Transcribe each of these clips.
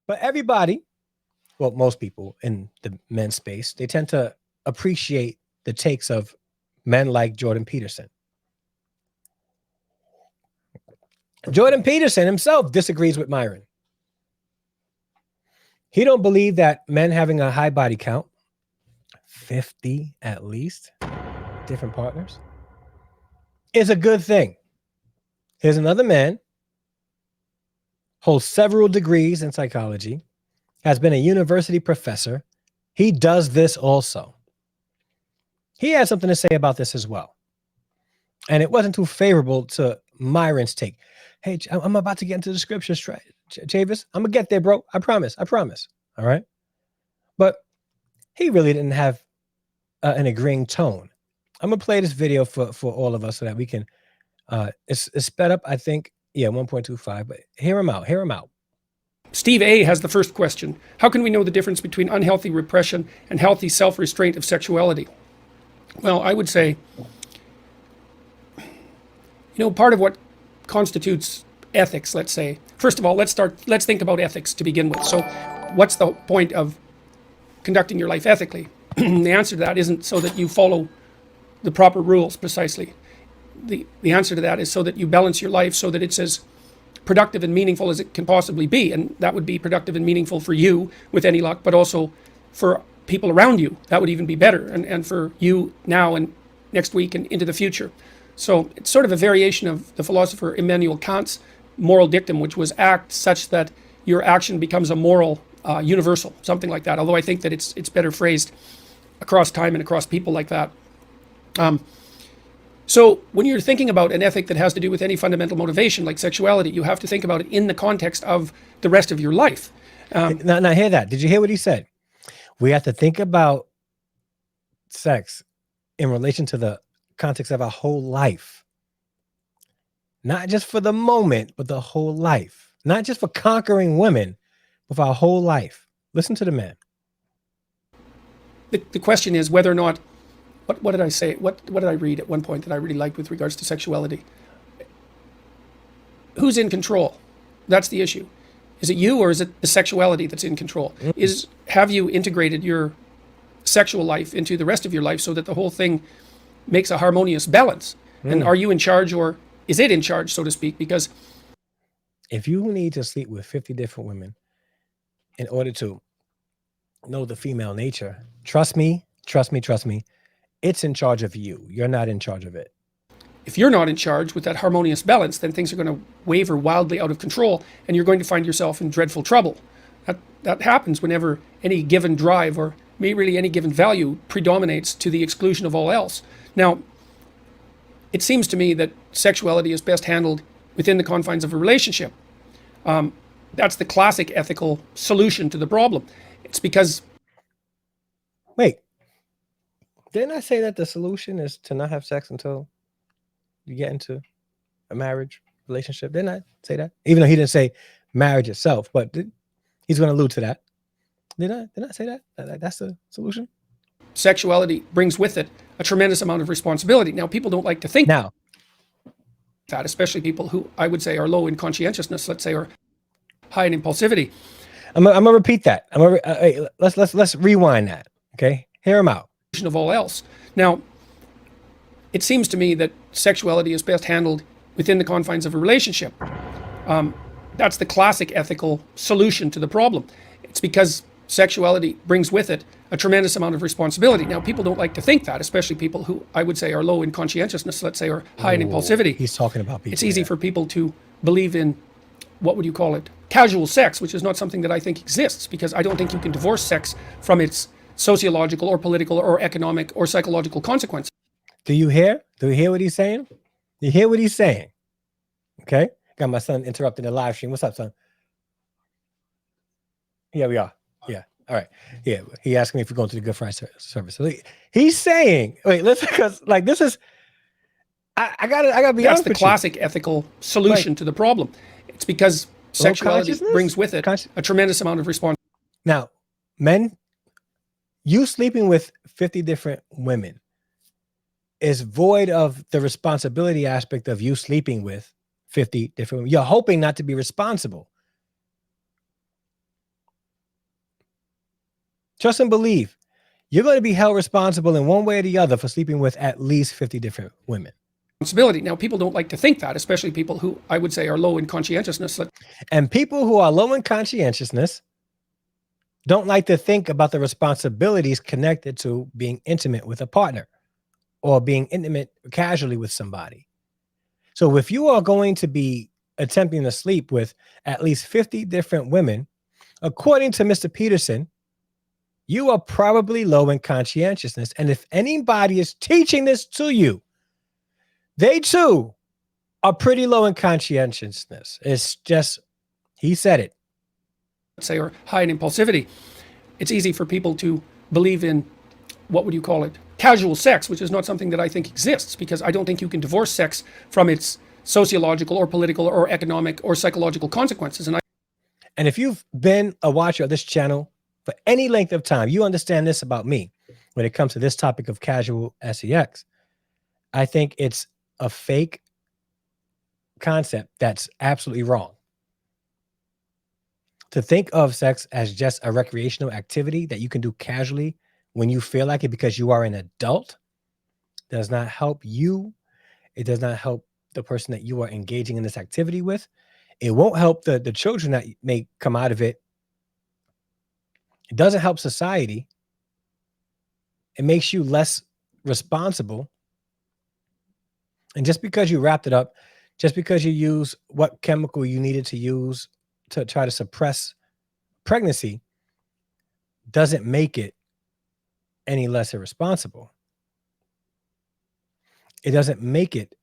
But everybody, well, most people in the men's space, they tend to appreciate the takes of men like Jordan Peterson. Jordan Peterson himself disagrees with Myron. He don't believe that men having a high body count, 50 at least, different partners, is a good thing. Here's another man, holds several degrees in psychology, has been a university professor. He does this also. He has something to say about this as well. And it wasn't too favorable to Myron's take. Hey, I'm about to get into the scriptures, Chavis. I'm going to get there, bro. I promise. All right. But he really didn't have an agreeing tone. I'm going to play this video for all of us so that we can, it's sped up, I think. Yeah, 1.25, but hear him out. Steve A has the first question. How can we know the difference between unhealthy repression and healthy self-restraint of sexuality? Well, I would say, part of what constitutes ethics, let's say, first of all, let's think about ethics to begin with. So what's the point of conducting your life ethically? The answer to that isn't so that you follow the proper rules precisely. The answer to that is so that you balance your life so that it's as productive and meaningful as it can possibly be. And that would be productive and meaningful for you with any luck, but also for people around you. That would even be better. And for you now and next week and into the future. So it's sort of a variation of the philosopher Immanuel Kant's moral dictum, which was act such that your action becomes a moral universal, something like that. Although I think that it's better phrased across time and across people like that. So when you're thinking about an ethic that has to do with any fundamental motivation like sexuality, you have to think about it in the context of the rest of your life. Now hear that. Did you hear what he said? We have to think about sex in relation to the context of our whole life. Not just for the moment, but the whole life. Not just for conquering women, but for our whole life. Listen to the man. The question is whether or not, what did I say? What did I read at one point that I really liked with regards to sexuality? Who's in control? That's the issue. Is it you or is it the sexuality that's in control? Have you integrated your sexual life into the rest of your life so that the whole thing makes a harmonious balance? And are you in charge or is it in charge, so to speak? Because if you need to sleep with 50 different women in order to know the female nature, trust me, it's in charge of you. You're not in charge of it. If you're not in charge with that harmonious balance, then things are going to waver wildly out of control and you're going to find yourself in dreadful trouble. That happens whenever any given drive or really any given value predominates to the exclusion of all else. Now, it seems to me that sexuality is best handled within the confines of a relationship. That's the classic ethical solution to the problem. It's because... Wait, didn't I say that the solution is to not have sex until you get into a marriage relationship? Didn't I say that? Even though he didn't say marriage itself, but he's going to allude to that. Didn't I say that? That's the solution? Sexuality brings with it a tremendous amount of responsibility. Now, people don't like to think that, especially people who I would say are low in conscientiousness, let's say, or high in impulsivity. I'm gonna repeat that. Let's rewind that. Okay, hear him out. Of all else. Now, it seems to me that sexuality is best handled within the confines of a relationship. That's the classic ethical solution to the problem. It's because sexuality brings with it a tremendous amount of responsibility. Now, people don't like to think that, especially people who I would say are low in conscientiousness, let's say, or high in impulsivity. He's talking about people. It's easy for people to believe in, what would you call it, casual sex, which is not something that I think exists, because I don't think you can divorce sex from its sociological or political or economic or psychological consequences. Do you hear what he's saying? You hear what he's saying? Okay. Got my son interrupting the live stream. What's up, son? Yeah, we are. Yeah. All right. Yeah. He asked me if we're going to the Good Friday service. So he's saying, wait, listen, because like this is, I gotta be honest with you. That's the classic ethical solution to the problem. It's because sexuality brings with it a tremendous amount of responsibility. Now, men, you sleeping with 50 different women is void of the responsibility aspect of you sleeping with 50 different women. You're hoping not to be responsible. Trust and believe. You're going to be held responsible in one way or the other for sleeping with at least 50 different women. Responsibility. Now, people don't like to think that, especially people who I would say are low in conscientiousness. And people who are low in conscientiousness don't like to think about the responsibilities connected to being intimate with a partner or being intimate casually with somebody. So if you are going to be attempting to sleep with at least 50 different women, according to Mr. Peterson, you are probably low in conscientiousness. And if anybody is teaching this to you, they too are pretty low in conscientiousness. It's just, he said it. Say, or high in impulsivity. It's easy for people to believe in, what would you call it, casual sex, which is not something that I think exists, because I don't think you can divorce sex from its sociological or political or economic or psychological consequences. And if you've been a watcher of this channel for any length of time, you understand this about me when it comes to this topic of casual sex. I think it's a fake concept that's absolutely wrong. To think of sex as just a recreational activity that you can do casually when you feel like it because you are an adult does not help you. It does not help the person that you are engaging in this activity with. It won't help the children that may come out of it. It doesn't help society. It makes you less responsible. And just because you wrapped it up, just because you use what chemical you needed to use to try to suppress pregnancy, doesn't make it any less irresponsible. It doesn't make it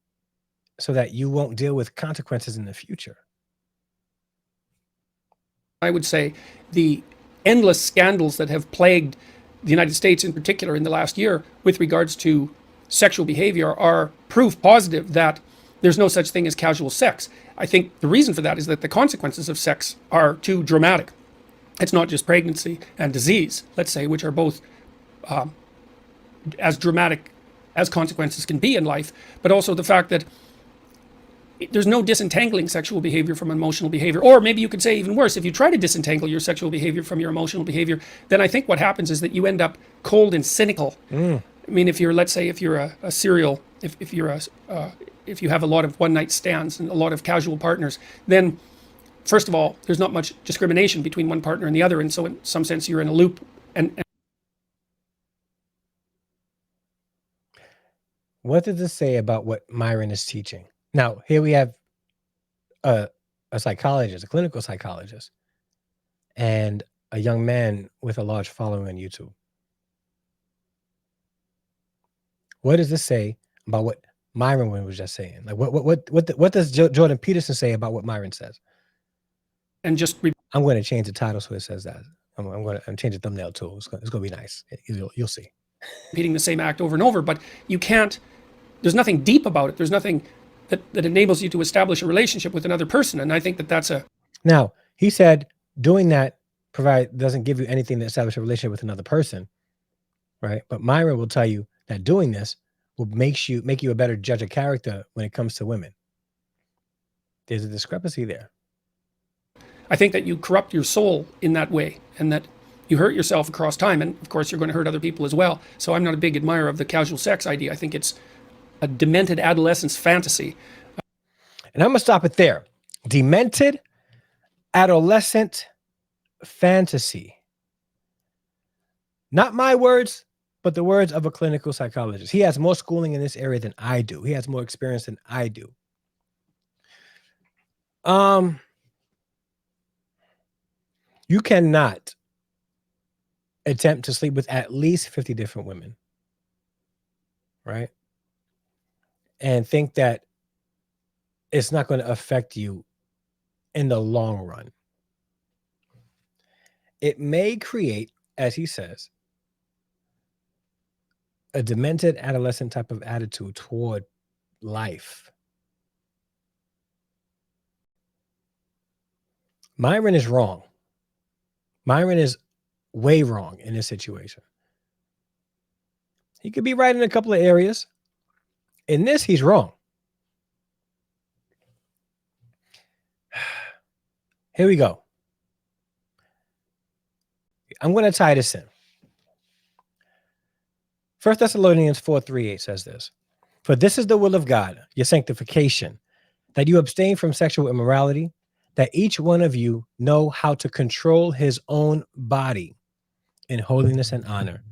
so that you won't deal with consequences in the future. I would say the endless scandals that have plagued the United States in particular in the last year with regards to sexual behavior are proof positive that there's no such thing as casual sex. I think the reason for that is that the consequences of sex are too dramatic. It's not just pregnancy and disease, let's say, which are both as dramatic as consequences can be in life, but also the fact that there's no disentangling sexual behavior from emotional behavior. Or maybe you could say even worse, if you try to disentangle your sexual behavior from your emotional behavior, then I think what happens is that you end up cold and cynical. I mean, if you're, let's say, if you're a serial, if you have a lot of one-night stands and a lot of casual partners, then first of all, there's not much discrimination between one partner and the other, and so in some sense you're in a loop. And what does this say about what Myron is teaching? Now, here we have a psychologist, a clinical psychologist, and a young man with a large following on YouTube. What does this say about what Myron was just saying? Like, what does Jordan Peterson say about what Myron says? And just I'm going to change the title so it says that. I'm going to change the thumbnail too. It's going to be nice. You'll see. repeating the same act over and over, but you can't. There's nothing deep about it. There's nothing that enables you to establish a relationship with another person, and I think that that's a. Now, he said doing that doesn't give you anything to establish a relationship with another person, right? But Myron will tell you that doing this will make you a better judge of character when it comes to women. There's a discrepancy there. I think that you corrupt your soul in that way, and that you hurt yourself across time, and of course you're going to hurt other people as well. So I'm not a big admirer of the casual sex idea. I think it's a demented adolescence fantasy. And I'm going to stop it there. Demented adolescent fantasy. Not my words, but the words of a clinical psychologist. He has more schooling in this area than I do. He has more experience than I do. You cannot attempt to sleep with at least 50 different women, right? And think that it's not going to affect you in the long run. It may create, as he says, a demented adolescent type of attitude toward life. Myron is wrong. Myron is way wrong in this situation. He could be right in a couple of areas. In this, he's wrong. Here we go. I'm going to tie this in. 1 Thessalonians 4:3-8 says this. For this is the will of God, your sanctification, that you abstain from sexual immorality, that each one of you know how to control his own body in holiness and honor,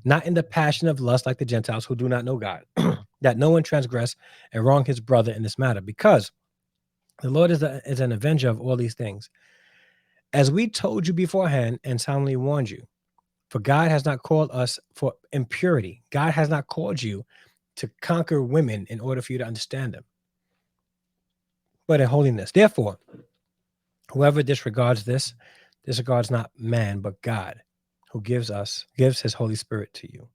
not in the passion of lust like the Gentiles who do not know God, that no one transgress and wrong his brother in this matter, because the Lord is an avenger of all these things. As we told you beforehand and solemnly warned you, for God has not called us for impurity. God has not called you to conquer women in order for you to understand them, but in holiness. Therefore, whoever disregards this, disregards not man, but God, who gives his Holy Spirit to you.